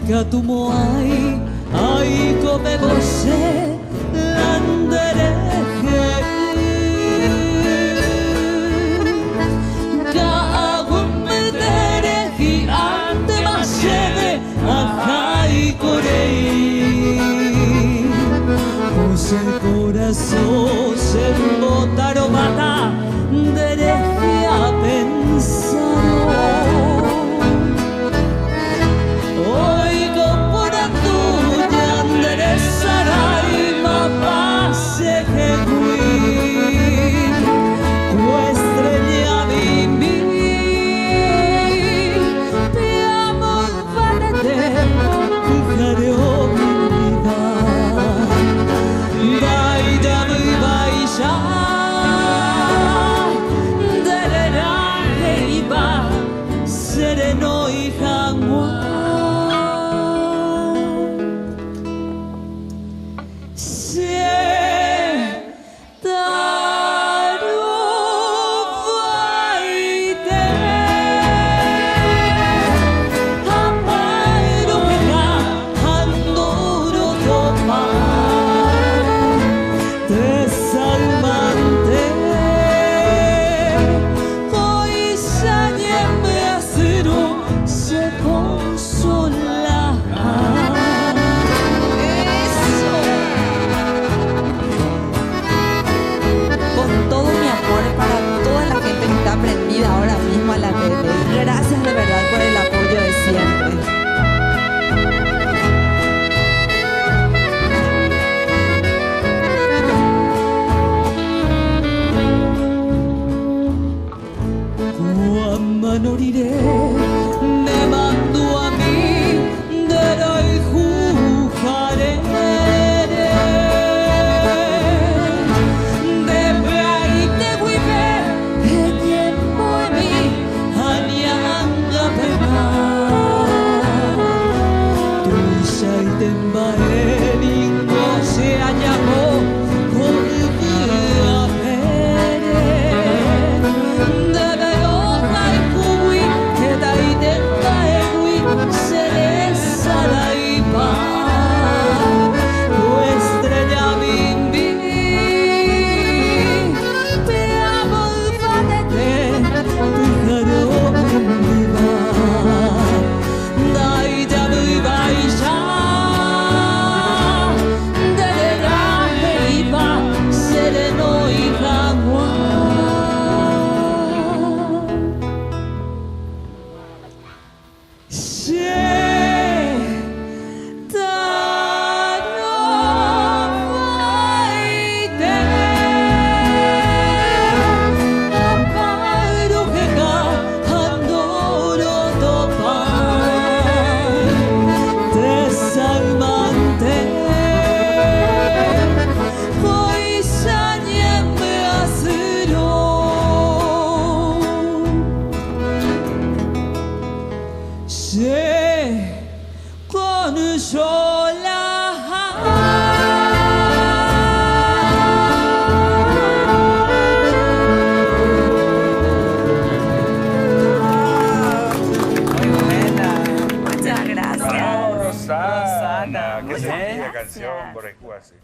tu moai, ai come você, landereje. Ka'agum dereji ante machede, ajai corei. Pues el corazón se embotaro mata, dereje a pensar. Sereno y jaguar. Ahora mismo a la tele. Gracias de verdad por el apoyo de siempre. Cuando moriré, me mando a mí de la jujaré. Con sola. Muy buena. Muchas gracias. Rosana, Rosana, qué muchas sentida gracias. canción, Boricua, sí.